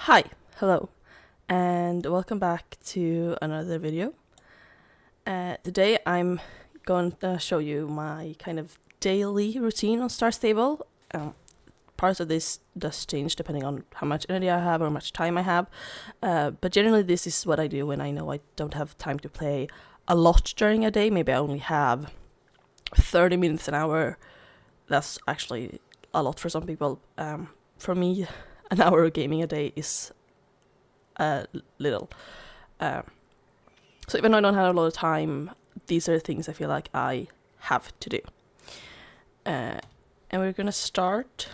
Hi, hello, and welcome back to another video. Today I'm going to show you my kind of daily routine on Starstable. Parts of this does change depending on how much energy I have or how much time I have, but generally this is what I do when I know I don't have time to play a lot during a day. Maybe I only have 30 minutes an hour. That's actually a lot for some people. For me, an hour of gaming a day is little. So even though I don't have a lot of time, these are the things I feel like I have to do. And we're gonna start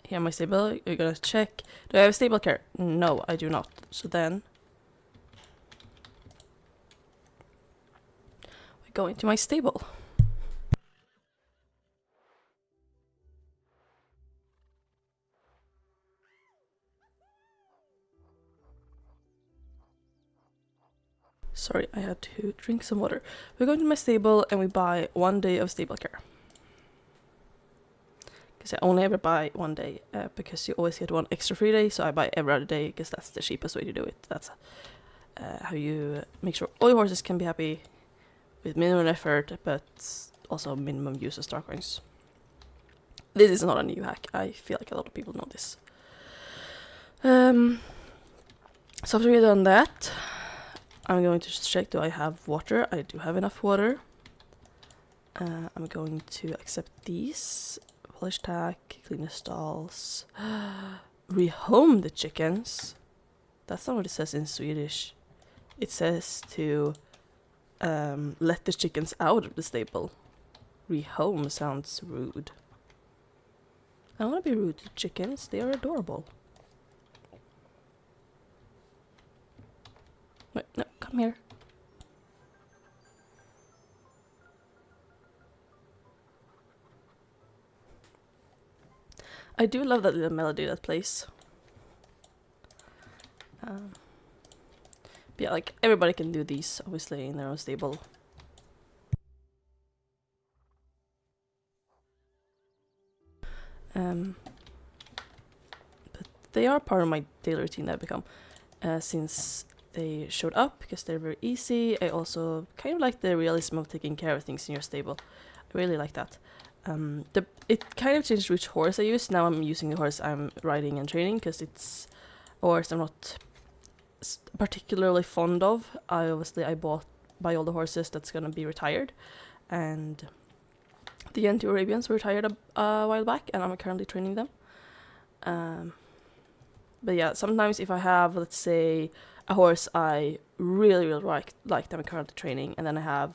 here on my stable. You're gonna check, do I have a stable care? No, I do not. So then we go into my stable. Sorry, I had to drink some water. We go into my stable and we buy 1 day of stable care. Because I only ever buy 1 day, because you always get one extra free day, so I buy every other day because that's the cheapest way to do it. That's how you make sure all your horses can be happy with minimum effort, but also minimum use of star coins. This is not a new hack. I feel like a lot of people know this. So after we've done that, I'm going to check, do I have water? I do have enough water. I'm going to accept these. Polish tack, clean the stalls, rehome the chickens. That's not what it says in Swedish. It says to let the chickens out of the stable. Rehome sounds rude. I don't want to be rude to chickens, they are adorable. Wait, no, come here. I do love that little melody that plays. But yeah, like everybody can do these, obviously, in their own stable. But they are part of my daily routine that I've become since they showed up, because they're very easy. I also kind of like the realism of taking care of things in your stable. I really like that. It kind of changed which horse I use. Now I'm using the horse I'm riding and training because it's a horse I'm not particularly fond of. I buy all the horses that's gonna be retired, and the N2 Arabians were retired a while back, and I'm currently training them. But yeah, sometimes if I have, let's say, a horse I really like that I'm currently training, and then I have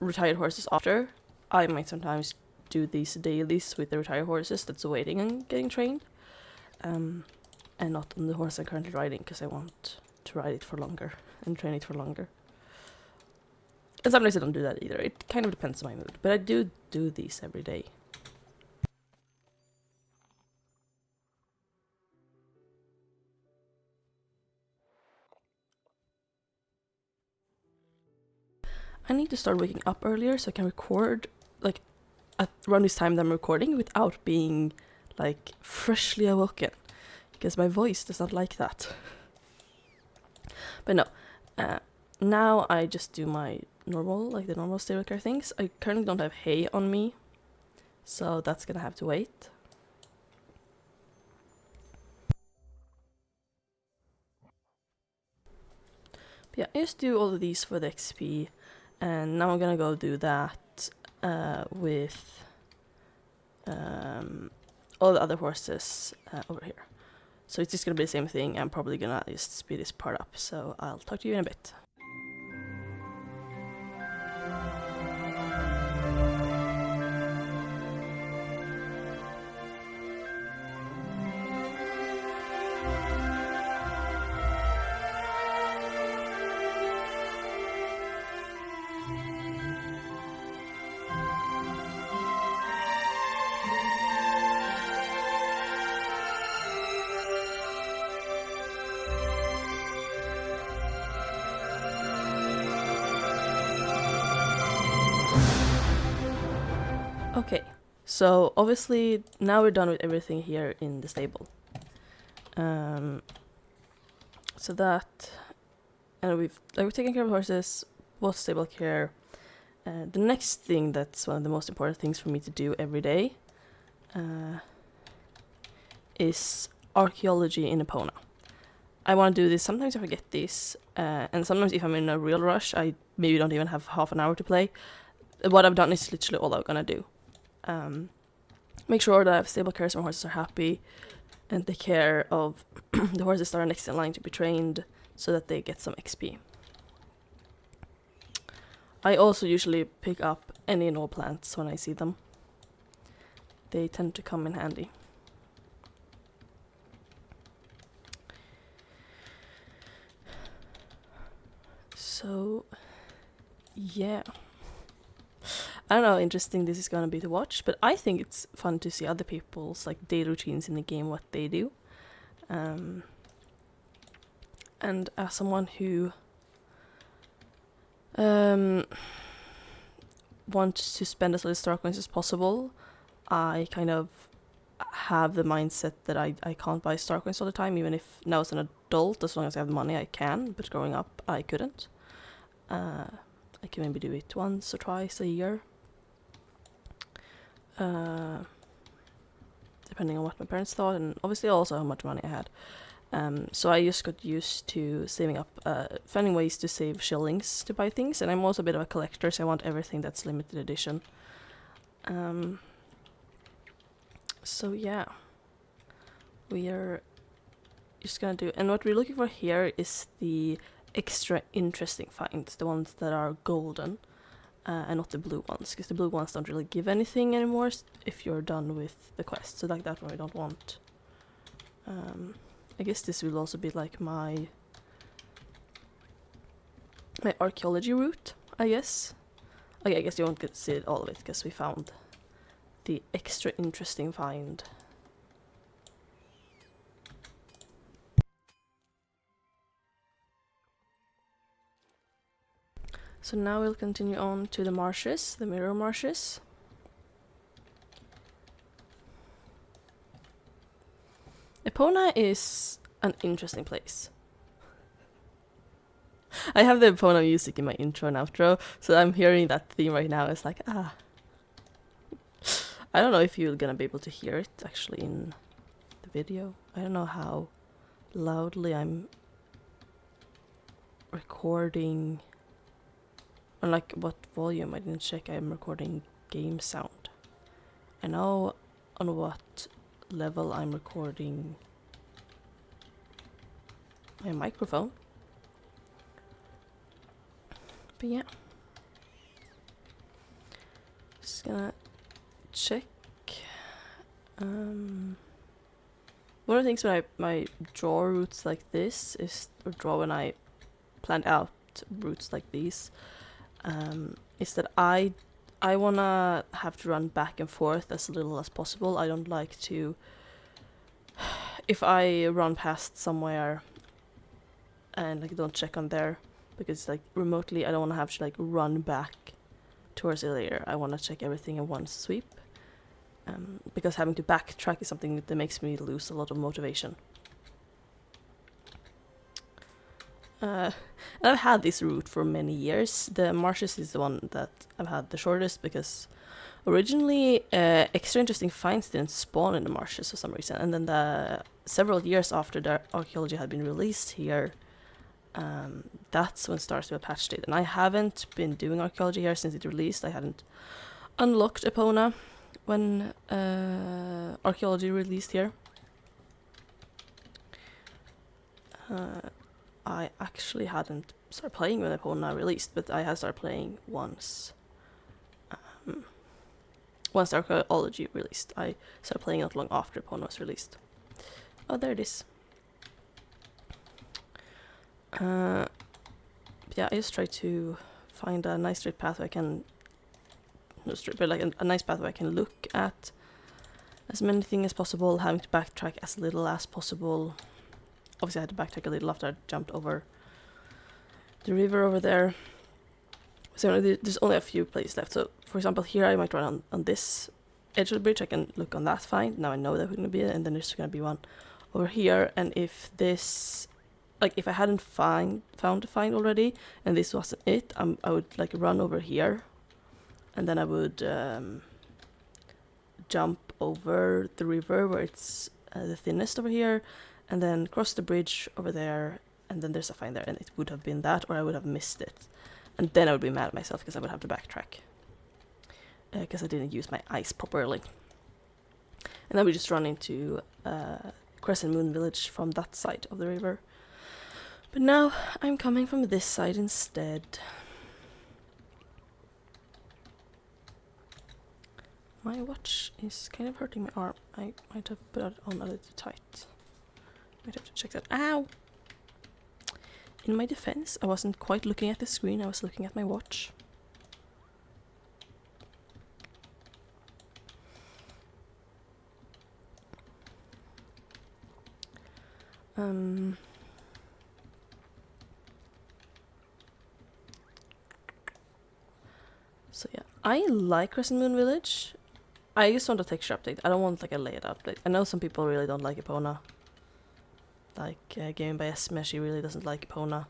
retired horses after, I might sometimes do these dailies with the retired horses that's waiting and getting trained, and not on the horse I'm currently riding, because I want to ride it for longer and train it for longer. And sometimes I don't do that either. It kind of depends on my mood, but I do these every day. I need to start waking up earlier so I can record like around this time that I'm recording without being like freshly awoken, because my voice does not like that. But no, now I just do my the normal stable care things. I currently don't have hay on me, so that's gonna have to wait. But yeah, I just do all of these for the XP, and now I'm gonna go do that with all the other horses over here. So it's just gonna be the same thing. I'm probably gonna just speed this part up, so I'll talk to you in a bit. Okay, so obviously now we're done with everything here in the stable. So that, and we've taken care of horses, both stable care. The next thing that's one of the most important things for me to do every day is archaeology in Epona. I want to do this. Sometimes I forget this, and sometimes if I'm in a real rush, I maybe don't even have half an hour to play. What I've done is literally all I'm gonna do. Make sure that I have stable care so my horses are happy, and take care of the horses that are next in line to be trained so that they get some XP. I also usually pick up any and all plants when I see them. They tend to come in handy. So, yeah. I don't know how interesting this is gonna be to watch, but I think it's fun to see other people's like day routines in the game, what they do. And as someone who wants to spend as little star coins as possible, I kind of have the mindset that I can't buy star coins all the time, even if now as an adult, as long as I have the money, I can, but growing up, I couldn't. I can maybe do it once or twice a year. Depending on what my parents thought, and obviously also how much money I had. So I just got used to saving up, finding ways to save shillings to buy things, and I'm also a bit of a collector, so I want everything that's limited edition. So yeah, we are just gonna do, and what we're looking for here is the extra interesting finds, the ones that are golden, and not the blue ones, because the blue ones don't really give anything anymore if you're done with the quest, so like that one we don't want. I guess this will also be like my archaeology route, I guess. Okay, I guess you won't get to see all of it, because we found the extra interesting find. So now we'll continue on to the marshes, the mirror marshes. Epona is an interesting place. I have the Epona music in my intro and outro, so I'm hearing that theme right now. It's like, I don't know if you're gonna be able to hear it actually in the video. I don't know how loudly I'm recording, or like what volume. I didn't check. I'm recording game sound. I know on what level I'm recording my microphone. But yeah, just gonna check. One of the things when my draw routes like this is, or draw when I planned out routes like these, is that I wanna have to run back and forth as little as possible. I don't like to, if I run past somewhere and like don't check on there, because like remotely I don't want to have to like run back towards it later. I want to check everything in one sweep, because having to backtrack is something that makes me lose a lot of motivation. And I've had this route for many years. The marshes is the one that I've had the shortest, because originally extra interesting finds didn't spawn in the marshes for some reason, and then several years after the archaeology had been released here, that's when Starstable patched it. And I haven't been doing archaeology here since it released. I hadn't unlocked Epona when archaeology released here. I actually hadn't started playing when Epona released, but I had started playing once archaeology released. I started playing not long after Epona was released. Oh, there it is. Yeah, I just try to find a nice straight path where I can, not straight, but like a nice path where I can look at as many things as possible, having to backtrack as little as possible. Obviously I had to backtrack a little after I jumped over the river over there. So there's only a few places left. So for example, here I might run on this edge of the bridge. I can look on that find. Now I know that we're going to be it, and then there's going to be one over here. And if this like if I hadn't found the find already and this wasn't it, I would like run over here, and then I would jump over the river where it's the thinnest over here, and then cross the bridge over there, and then there's a find there, and it would have been that, or I would have missed it, and then I would be mad at myself because I would have to backtrack because I didn't use my ice properly. And then we just run into Crescent Moon Village from that side of the river. But now I'm coming from this side instead. My watch is kind of hurting my arm. I might have put it on a little tight. Might have to check that. Ow! In my defense, I wasn't quite looking at the screen, I was looking at my watch. So yeah, I like Crescent Moon Village. I just want a texture update. I don't want like a layout update. I know some people really don't like Epona. Like Gaming by Esme, she really doesn't like Epona.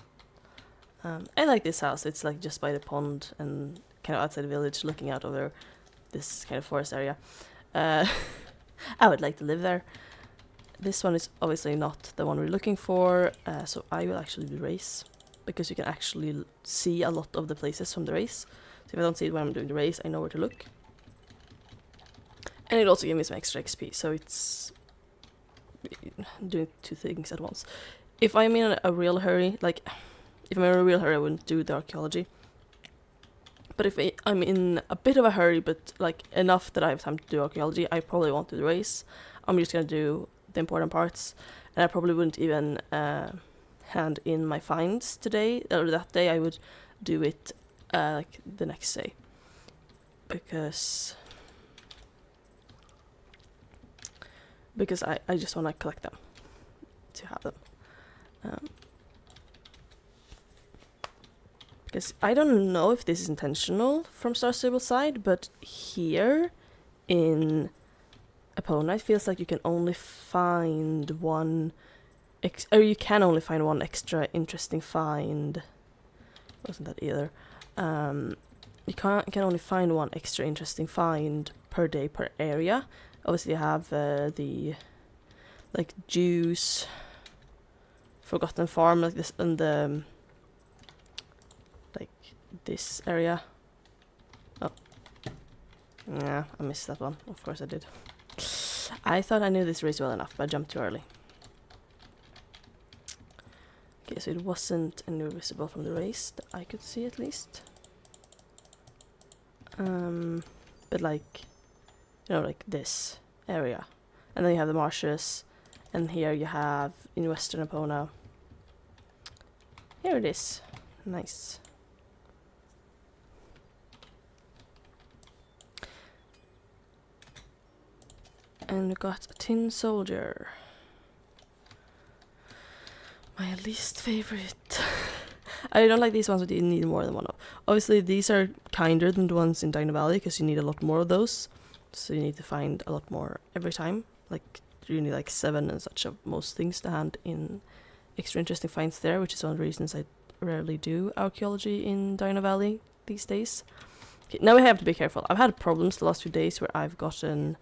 I like this house. It's like just by the pond and kind of outside the village, looking out over this kind of forest area. I would like to live there. This one is obviously not the one we're looking for, so I will actually do race, because you can actually see a lot of the places from the race. So if I don't see it when I'm doing the race, I know where to look. And it also gives me some extra XP, so it's doing two things at once. If I'm in a real hurry, like, if I'm in a real hurry, I wouldn't do the archaeology. But if I'm in a bit of a hurry, but like enough that I have time to do archaeology, I probably won't do the race. I'm just gonna do the important parts, and I probably wouldn't even hand in my finds today, or that day. I would do it like the next day, because I just want to collect them, to have them. Because I don't know if this is intentional from Starstable's side, but here in Epona, it feels like you can only find one, or you can only find one extra interesting find. Wasn't that either? You can only find one extra interesting find per day per area. Obviously, you have the like Juice, Forgotten Farm, like this, and the like this area. Oh, yeah, I missed that one. Of course, I did. I thought I knew this race well enough, but I jumped too early. Okay, so it wasn't anywhere visible from the race that I could see, at least. But like, you know, like this area. And then you have the marshes, and here you have, in Western Epona, here it is. Nice. And we got a tin soldier. My least favorite. I don't like these ones that you need more than one of. Obviously, these are kinder than the ones in Dino Valley, because you need a lot more of those. So you need to find a lot more every time. Like, you need like 7 and such of most things to hand in extra interesting finds there, which is one of the reasons I rarely do archaeology in Dino Valley these days. Okay, now I have to be careful. I've had problems the last few days where I've gotten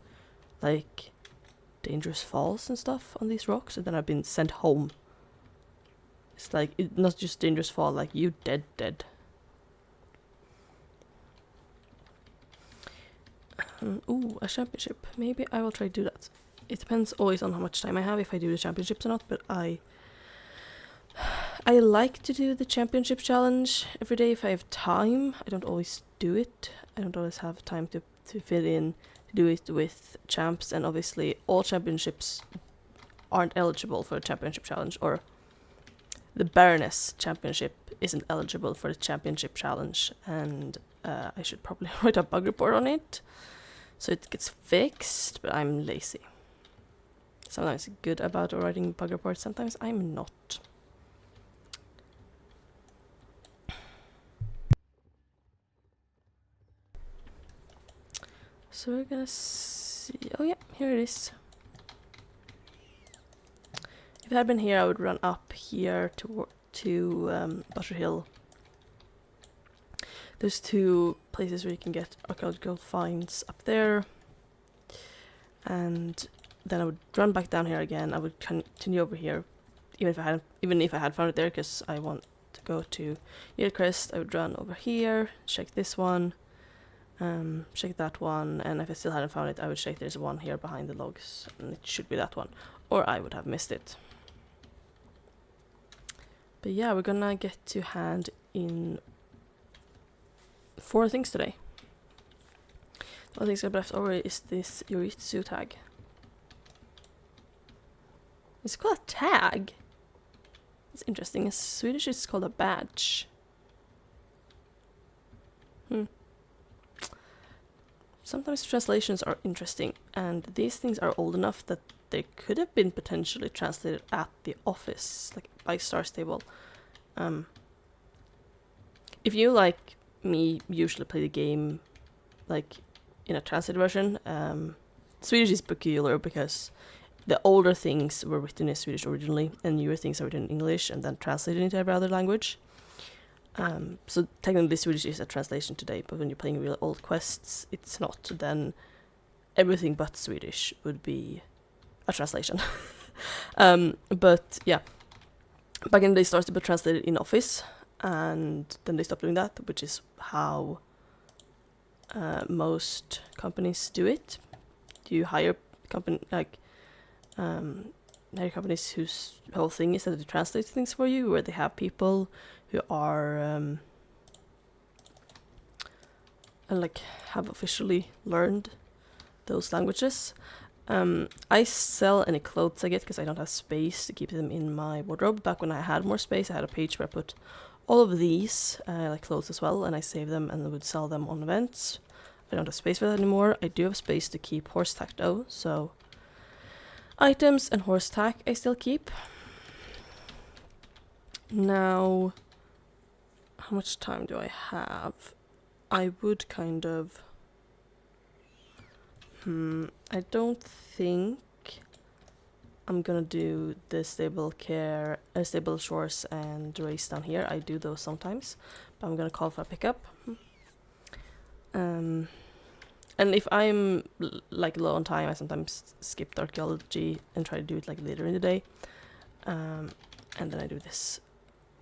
like dangerous falls and stuff on these rocks, and then I've been sent home. It's like, not just dangerous fall, like you dead. Ooh, a championship. Maybe I will try to do that. It depends always on how much time I have, if I do the championships or not, but I like to do the championship challenge every day if I have time. I don't always do it. I don't always have time to fit in to do it with champs, and obviously all championships aren't eligible for a championship challenge, or the Baroness Championship isn't eligible for the championship challenge, and I should probably write a bug report on it so it gets fixed, but I'm lazy. Sometimes I'm good about writing bug reports, sometimes I'm not. So we're gonna see. Oh yeah, here it is. If I had been here, I would run up here to Butter Hill. There's 2 places where you can get archaeological finds up there. And then I would run back down here again. I would continue over here, even if I had found it there, because I want to go to Crest. I would run over here, check this one, check that one, and if I still hadn't found it, I would check there's one here behind the logs, and it should be that one, or I would have missed it. But yeah, we're gonna get to hand in 4 things today. One thing I've left over is this Yoritsu tag. It's called a tag. It's interesting. In Swedish it's called a badge. Sometimes translations are interesting, and these things are old enough that they could have been potentially translated at the office, like by Starstable. If you, like me, usually play the game like in a translated version, Swedish is peculiar because the older things were written in Swedish originally, and newer things are written in English and then translated into every other language. So technically Swedish is a translation today, but when you're playing real old quests, it's not. Then everything but Swedish would be a translation. But yeah, back in the day, Starstable translated in Office, and then they stopped doing that, which is how most companies do it. You hire hire companies whose whole thing is that they translate things for you, where they have people who are have officially learned those languages. I sell any clothes I get because I don't have space to keep them in my wardrobe. Back when I had more space, I had a page where I put all of these, like clothes as well, and I save them and would sell them on events. I don't have space for that anymore. I do have space to keep horse tack though, so items and horse tack I still keep. Now, how much time do I have? I would kind of... I don't think I'm gonna do the stable shores and race down here. I do those sometimes, but I'm gonna call for a pickup. And if I'm like low on time, I sometimes skip the archaeology and try to do it like later in the day. And then I do this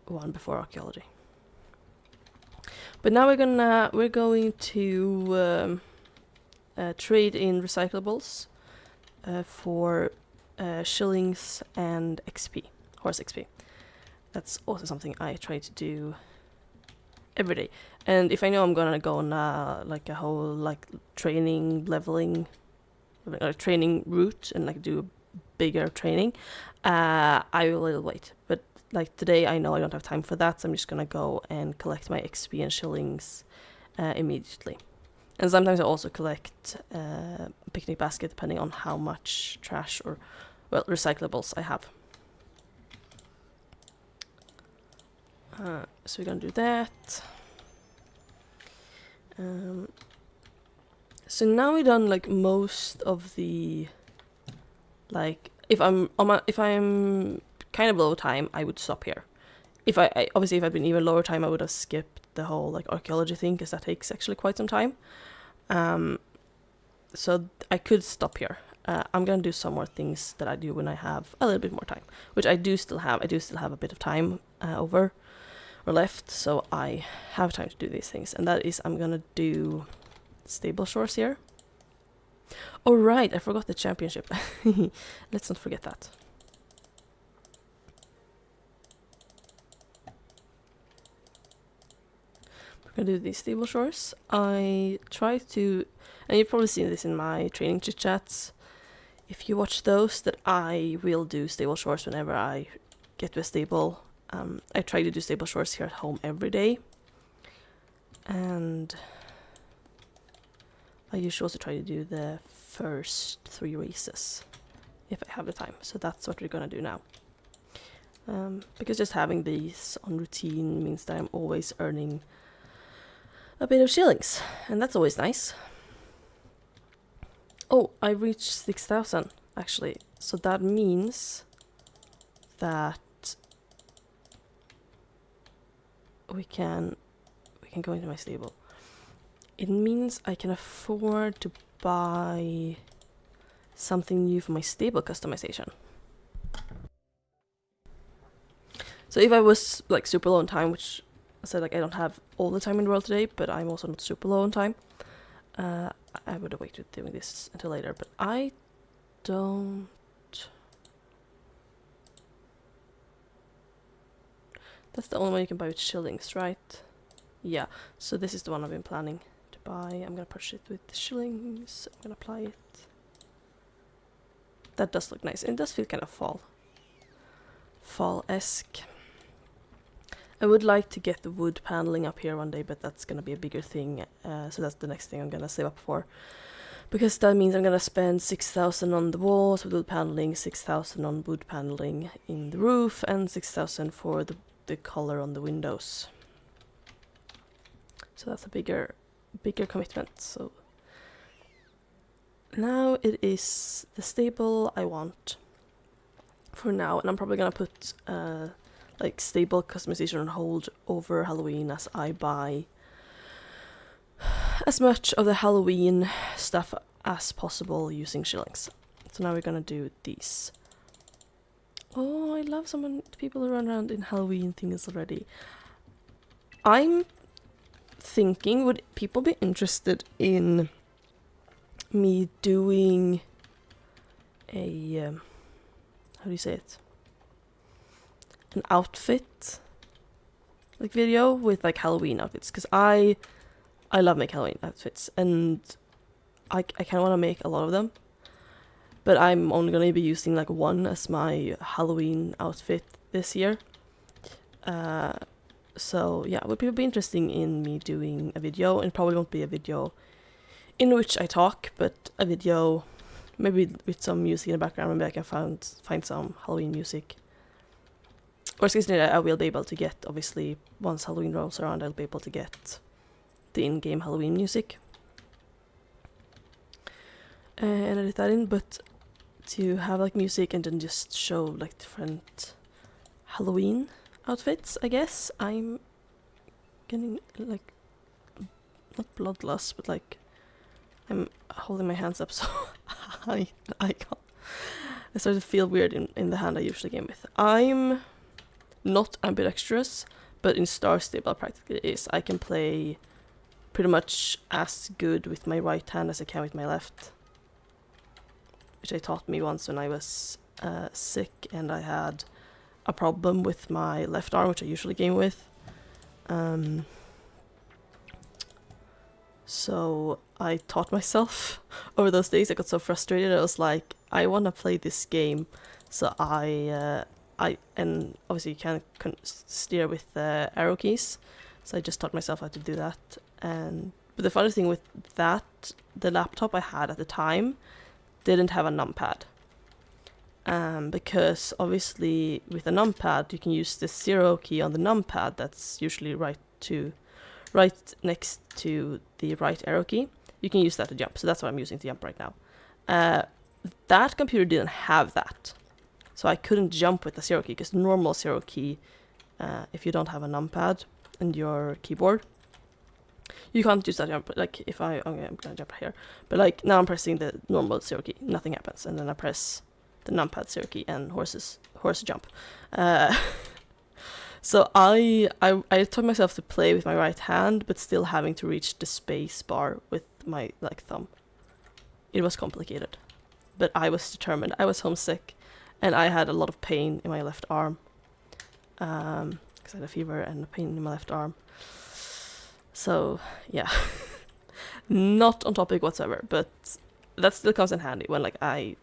one before archaeology. But now we're going to trade in recyclables for shillings and XP, horse XP. That's also something I try to do every day. And if I know I'm gonna go on like a whole like training leveling, training route and like do a bigger training, I will wait. But like today, I know I don't have time for that, so I'm just gonna go and collect my XP and shillings immediately. And sometimes I also collect a picnic basket depending on how much trash or, well, recyclables I have. So we're gonna do that. So now we've done like most of the, like if I'm kind of low time, I would stop here. If I obviously if I'd been even lower time, I would have skipped the whole like archaeology thing because that takes actually quite some time. So I could stop here. I'm gonna do some more things that I do when I have a little bit more time, which I do still have. I do still have a bit of time over or left, so I have time to do these things. And that is, I'm gonna do stable shores here. Oh right, I forgot the championship. Let's not forget that. We're gonna do these stable shores. I try to, and you've probably seen this in my training chit chats. If you watch those, that I will do stable shores whenever I get to a stable. I try to do stable shores here at home every day, and I usually also try to do the first 3 races if I have the time. So that's what we're gonna do now. Because just having these on routine means that I'm always earning a bit of shillings, and that's always nice. Oh, I reached 6,000 actually, so that means that we can go into my stable. It means I can afford to buy something new for my stable customization. So if I was like super low on time, which I said like I don't have all the time in the world today, but I'm also not super low on time, I would have waited doing this until later, but I don't. That's the only one you can buy with shillings, right? Yeah, so this is the one I've been planning to buy. I'm gonna purchase it with shillings. I'm gonna apply it. That does look nice. It does feel kind of fall-esque. I would like to get the wood paneling up here one day, but that's gonna be a bigger thing. So that's the next thing I'm gonna save up for. Because that means I'm gonna spend 6,000 on the walls with wood paneling, 6,000 on wood paneling in the roof, and 6,000 for the color on the windows. So that's a bigger commitment. So now it is the stable I want for now, and I'm probably gonna put like stable customization on hold over Halloween as I buy as much of the Halloween stuff as possible using shillings. So now we're gonna do these. Oh, I love people who run around in Halloween things already. I'm thinking, would people be interested in me doing a how do you say it? An outfit like video with like Halloween outfits, because I love making Halloween outfits, and I kind of want to make a lot of them, but I'm only going to be using like one as my Halloween outfit this year. So yeah, would people be interested in me doing a video? And probably won't be a video in which I talk, but a video maybe with some music in the background. Maybe I can find some Halloween music. Or I will be able to get, obviously, once Halloween rolls around, I'll be able to get the in-game Halloween music and edit that in. But to have like music and then just show like different Halloween outfits, I guess I'm getting like not bloodlust, but like I'm holding my hands up so I can't. I start to feel weird in the hand I usually game with. I'm not ambidextrous, but in Starstable practically is. I can play pretty much as good with my right hand as I can with my left, which they taught me once when I was sick and I had a problem with my left arm, which I usually game with. So I taught myself over those days. I got so frustrated. I was like, I want to play this game. So and obviously you can't steer with the arrow keys. So I just taught myself how to do that. But the funny thing with that, the laptop I had at the time didn't have a numpad. Because obviously with a numpad you can use the 0 key on the numpad that's usually right next to the right arrow key. You can use that to jump, so that's what I'm using to jump right now. That computer didn't have that, so I couldn't jump with the 0 key, because normal 0 key, if you don't have a numpad in your keyboard, you can't use that jump. Like if I'm gonna jump here, but like now I'm pressing the normal 0 key, nothing happens, and then I press the numpad 0 key and horse jump. So I taught myself to play with my right hand, but still having to reach the space bar with my like thumb. It was complicated, but I was determined. I was homesick, and I had a lot of pain in my left arm, because I had a fever and a pain in my left arm. So yeah, not on topic whatsoever, but that still comes in handy when like I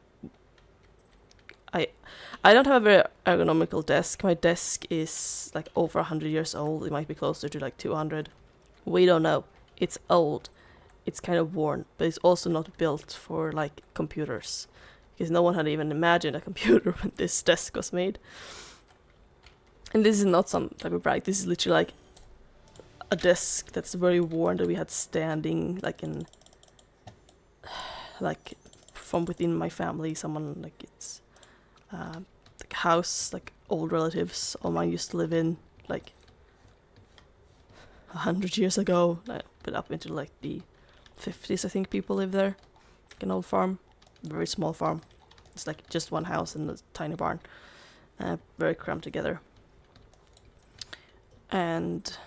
don't have a very ergonomical desk. My desk is like over 100 years old. It might be closer to like 200. We don't know. It's old. It's kind of worn, but it's also not built for like computers, because no one had even imagined a computer when this desk was made. And this is not some type of brag. This is literally like a desk that's very worn that we had standing like in like from within my family. Someone like it's like a house like old relatives of mine used to live in, like 100 years ago, but up into like the 50s, I think people live there. Like an old farm, very small farm. It's like just one house and a tiny barn, very crammed together. And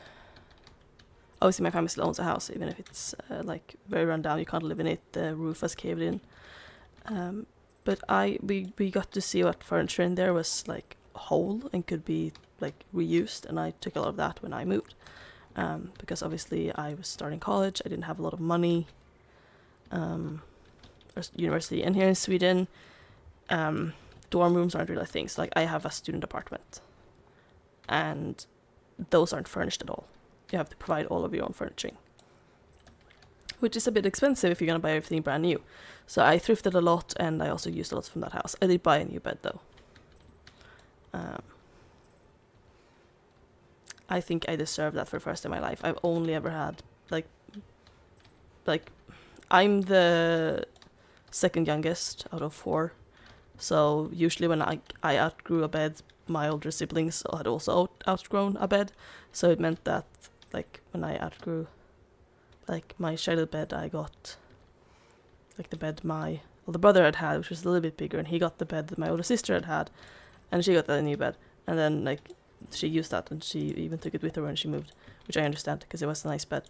obviously my family still owns a house, even if it's like very run down. You can't live in it. The roof has caved in. But we got to see what furniture in there was like whole and could be like reused, and I took a lot of that when I moved. Because obviously I was starting college, I didn't have a lot of money, or university, and here in Sweden, dorm rooms aren't really a thing. So like I have a student apartment, and those aren't furnished at all. You have to provide all of your own furnishing, which is a bit expensive if you're gonna buy everything brand new. So I thrifted a lot, and I also used a lot from that house. I did buy a new bed though. I think I deserve that for the first time in my life. I've only ever had like I'm the second youngest out of 4. So usually when I outgrew a bed, my older siblings had also outgrown a bed. So it meant that like when I outgrew like my childhood bed, I got like the bed my older brother had, which was a little bit bigger, and he got the bed that my older sister had, and she got a new bed. And then like she used that, and she even took it with her when she moved, which I understand because it was a nice bed.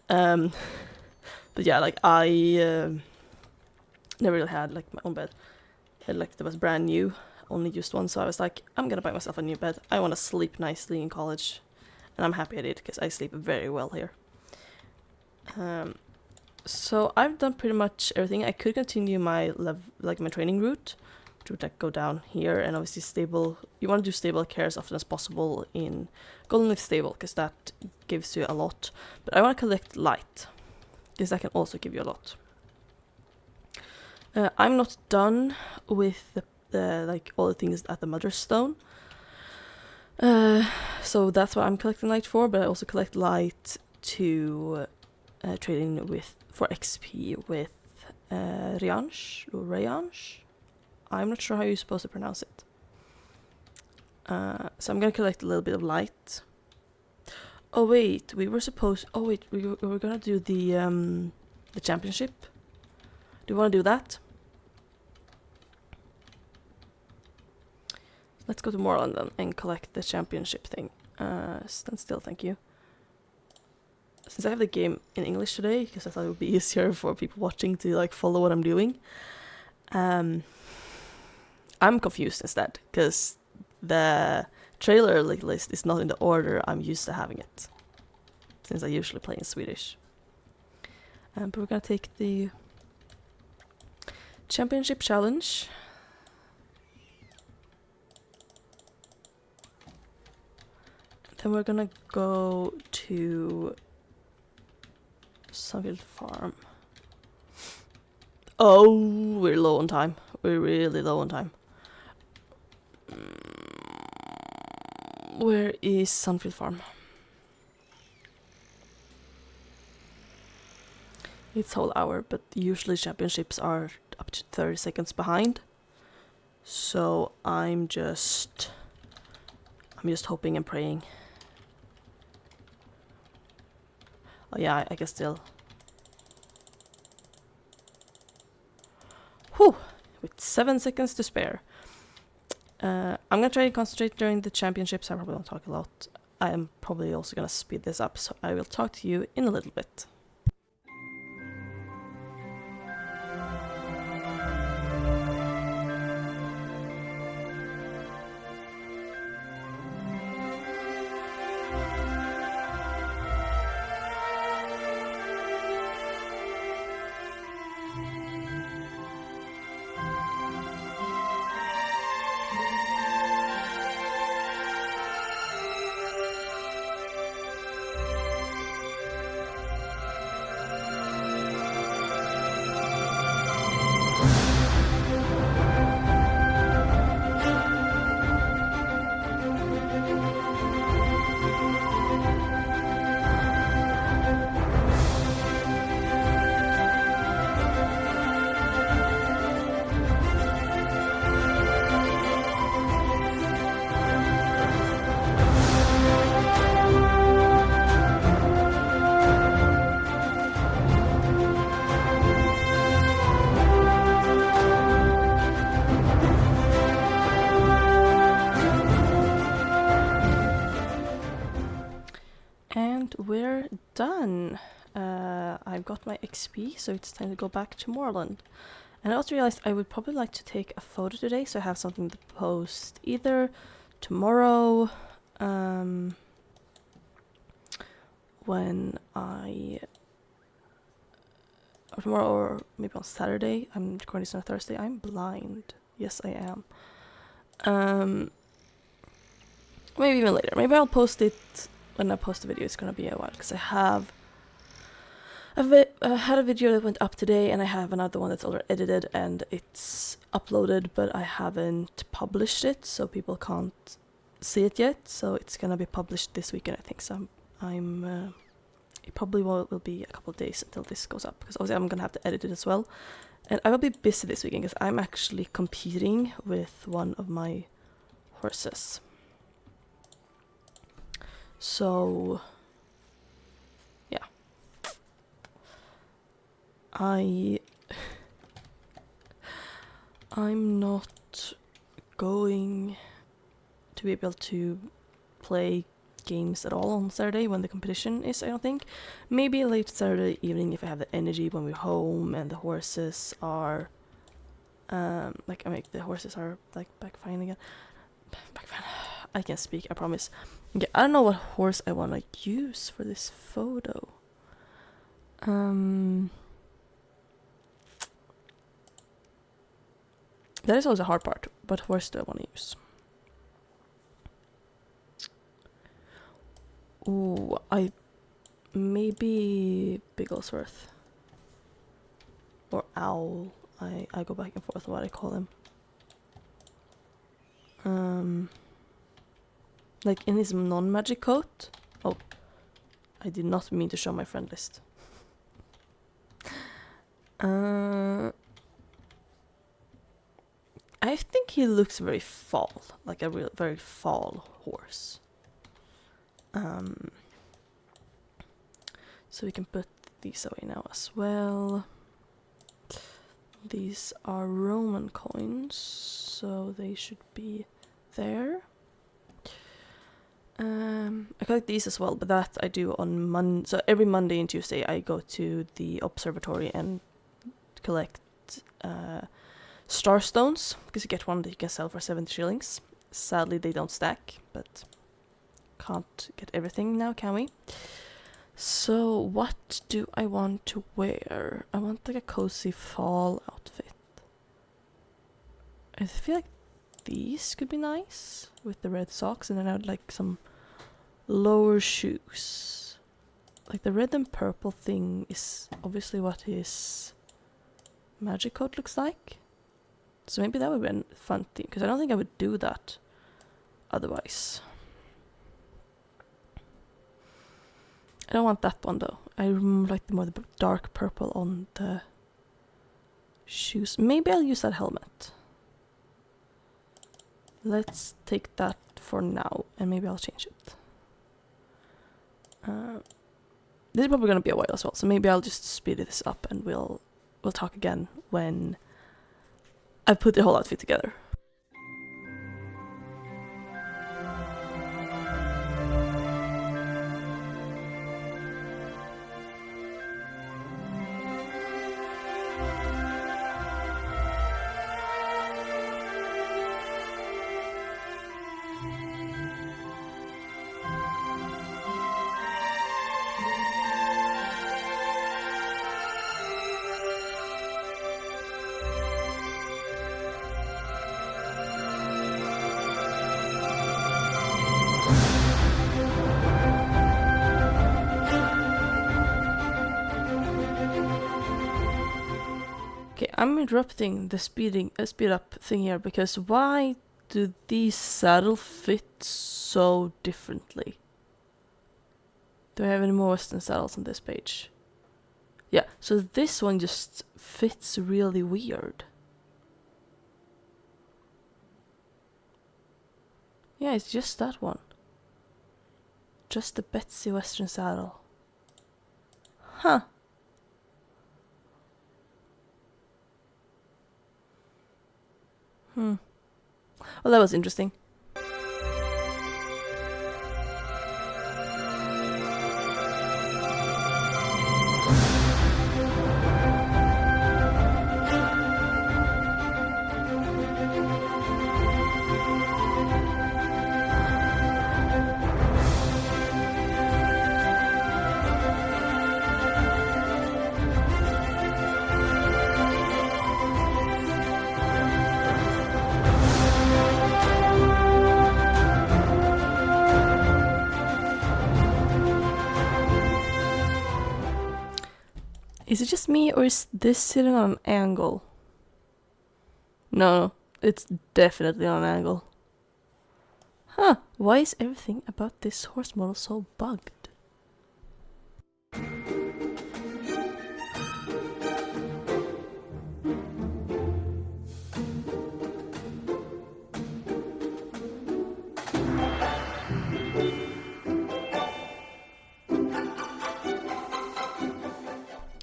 But yeah, like I never really had like my own bed. Like that was brand new, only used one. So I was like, I'm gonna buy myself a new bed. I want to sleep nicely in college, and I'm happy I did because I sleep very well here. So I've done pretty much everything. I could continue my my training route, which would like go down here, and obviously stable. You want to do stable care as often as possible in Golden Leaf Stable because that gives you a lot. But I want to collect light because that can also give you a lot. I'm not done with the like all the things at the Mother Stone. So that's what I'm collecting light for. But I also collect light to trading with for XP with Rayange. I'm not sure how you're supposed to pronounce it. So I'm gonna collect a little bit of light. Oh wait, we were gonna do the championship. Do you want to do that? Let's go to Moreland then and collect the championship thing. Stand still, thank you. Since I have the game in English today, because I thought it would be easier for people watching to like follow what I'm doing. I'm confused instead, because the trailer list is not in the order I'm used to having it, since I usually play in Swedish. But we're gonna take the championship challenge. Then we're gonna go to Sunfield Farm. Oh, we're low on time. We're really low on time. Where is Sunfield Farm? It's whole hour, but usually championships are up to 30 seconds behind. So I'm just hoping and praying. Oh yeah, I can still. Whew! With 7 seconds to spare. I'm gonna try to concentrate during the championships. I probably won't talk a lot. I am probably also gonna speed this up, so I will talk to you in a little bit. Alright, we're done. I've got my XP, so it's time to go back to Moorland. And I also realized I would probably like to take a photo today, so I have something to post either tomorrow, when or tomorrow, or maybe on Saturday. I'm recording this on a Thursday. I'm blind. Yes, I am. Maybe even later. Maybe I'll post it when I post the video. It's gonna be a while because I have had a video that went up today, and I have another one that's already edited and it's uploaded, but I haven't published it, so people can't see it yet. So it's gonna be published this weekend, I think. So it probably will be a couple of days until this goes up, because obviously I'm gonna have to edit it as well. And I will be busy this weekend because I'm actually competing with one of my horses. So yeah, I'm not going to be able to play games at all on Saturday when the competition is, I don't think. Maybe late Saturday evening if I have the energy when we're home and the horses are the horses are like back fine again. Back fine. I can't speak, I promise. Okay, I don't know what horse I want to use for this photo. That is always a hard part. What horse do I want to use? Ooh, maybe Bigglesworth. Or Owl. I go back and forth on what I call him. Like in his non-magic coat. Oh, I did not mean to show my friend list. I think he looks very fall, like a very fall horse. So we can put these away now as well. These are Roman coins, so they should be there. I collect these as well, but that I do on Monday. So every Monday and Tuesday I go to the observatory and collect starstones, because you get one that you can sell for 70 shillings. Sadly they don't stack, but can't get everything now, can we? So what do I want to wear? I want like a cozy fall outfit. I feel like these could be nice with the red socks, and then I would like some lower shoes. Like the red and purple thing is obviously what his magic coat looks like. So maybe that would be a fun thing, because I don't think I would do that otherwise. I don't want that one though. I like the more dark purple on the shoes. Maybe I'll use that helmet. Let's take that for now, and maybe I'll change it. This is probably gonna be a while as well, so maybe I'll just speed this up and we'll talk again when I've put the whole outfit together. Okay, I'm interrupting the speed up thing here, because why do these saddles fit so differently? Do I have any more Western saddles on this page? Yeah, so this one just fits really weird. Yeah, it's just that one. Just the Betsy Western saddle. Huh. Well, that was interesting. Is it just me, or is this sitting on an angle? No, it's definitely on an angle. Huh, why is everything about this horse model so bugged?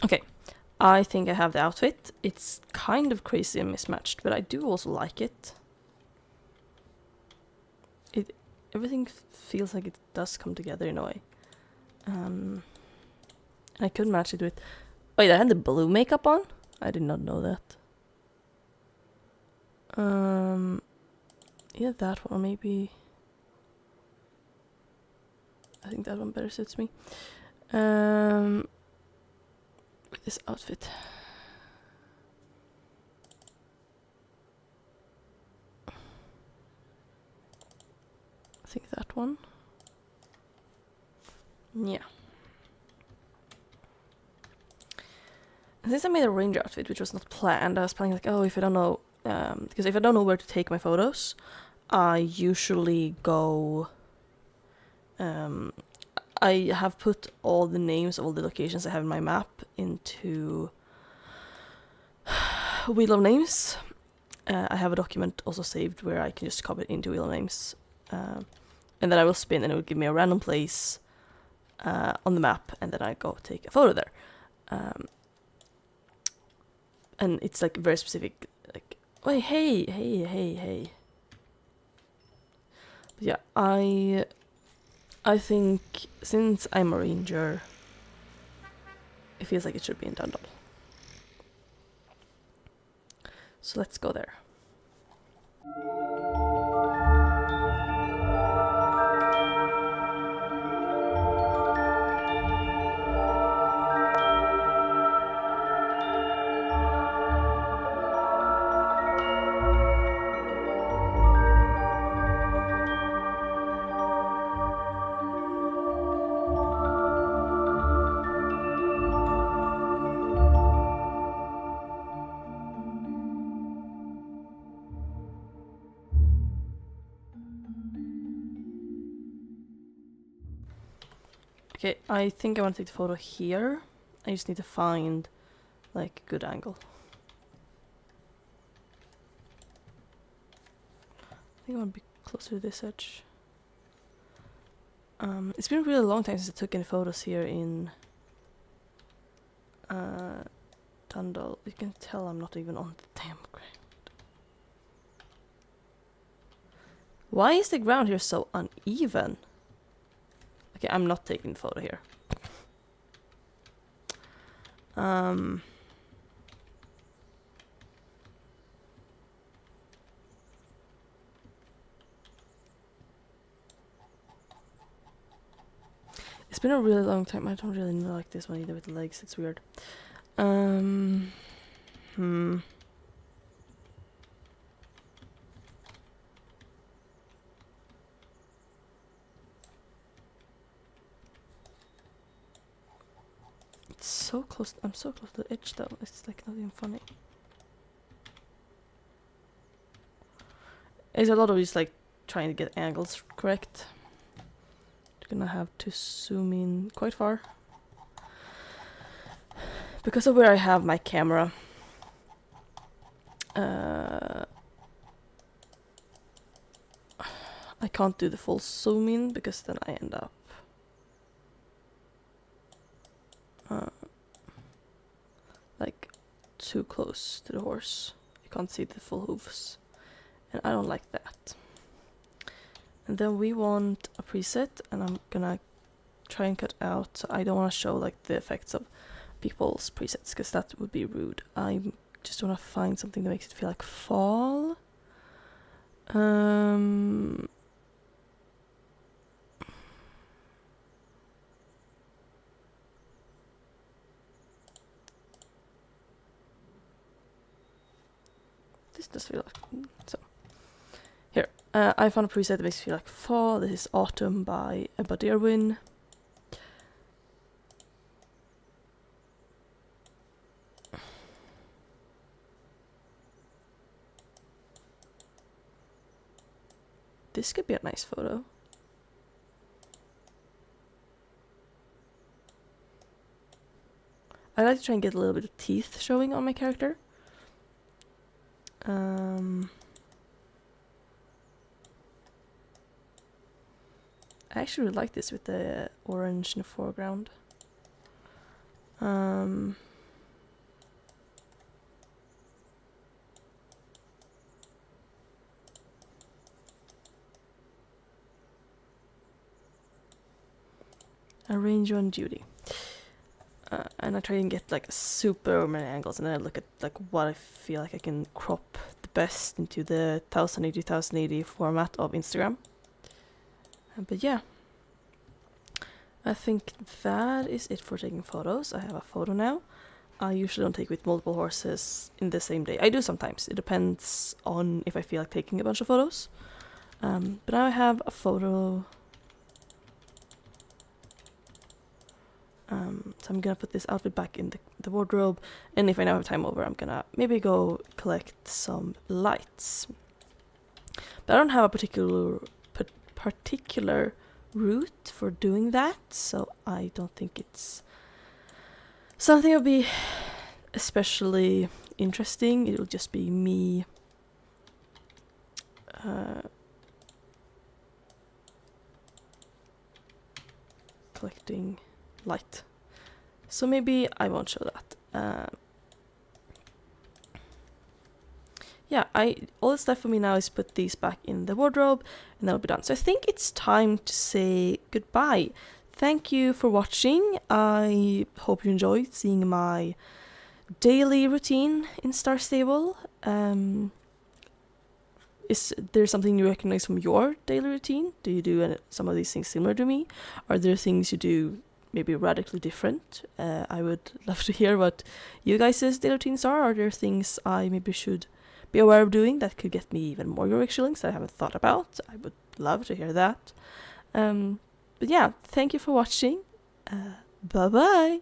Okay, I think I have the outfit. It's kind of crazy and mismatched, but I do also like it. Everything feels like it does come together in a way. And I could match it with... Wait, I had the blue makeup on? I did not know that. Yeah, that one, or maybe... I think that one better suits me. With this outfit. I think that one. Yeah. And since I made a ranger outfit, which was not planned, I was planning like, oh, if I don't know, because if I don't know where to take my photos, I usually go. I have put all the names of all the locations I have in my map into Wheel of Names. I have a document also saved where I can just copy it into Wheel of Names, and then I will spin, and it will give me a random place on the map, and then I go take a photo there. And it's like very specific, like, oh, hey. But yeah, I think since I'm a ranger, it feels like it should be in Dundal. So let's go there. Okay, I think I want to take the photo here. I just need to find, like, a good angle. I think I want to be closer to this edge. It's been a really long time since I took any photos here in Dundal. You can tell I'm not even on the damn ground. Why is the ground here so uneven? Okay, I'm not taking the photo here. It's been a really long time. I don't really like this one either with the legs. It's weird. It's so close. I'm so close to the edge though. It's like not even funny. It's a lot of just like trying to get angles correct. Gonna have to zoom in quite far because of where I have my camera. I can't do the full zoom in because then I end up like too close to the horse. You can't see the full hooves, and I don't like that. And then we want a preset, and I'm gonna try and cut out, so I don't want to show like the effects of people's presets because that would be rude. I just want to find something that makes it feel like fall. This does feel like so. Here, I found a preset that makes it feel like fall. This is Autumn by Ebba Derwin. This could be a nice photo. I like to try and get a little bit of teeth showing on my character. I actually really like this with the orange in the foreground. Arrange you on duty. And I try and get like super many angles, and then I look at like what I feel like I can crop the best into the 1080 format of Instagram. But yeah, I think that is it for taking photos. I have a photo now. I usually don't take with multiple horses in the same day. I do sometimes. It depends on if I feel like taking a bunch of photos. But now I have a photo. So I'm gonna put this outfit back in the wardrobe, and if I now have time over, I'm gonna maybe go collect some lights. But I don't have a particular route for doing that, so I don't think it's something that'll be especially interesting. It'll just be me collecting light. So maybe I won't show that. Yeah, all that's left for me now is put these back in the wardrobe, and that'll be done. So I think it's time to say goodbye. Thank you for watching. I hope you enjoyed seeing my daily routine in Starstable. Is there something you recognize from your daily routine? Do you do some of these things similar to me? Are there things you do maybe radically different? I would love to hear what you guys' daily routines are. Are there things I maybe should be aware of doing that could get me even more Yorick shillings that I haven't thought about? I would love to hear that. But yeah, thank you for watching. Bye bye!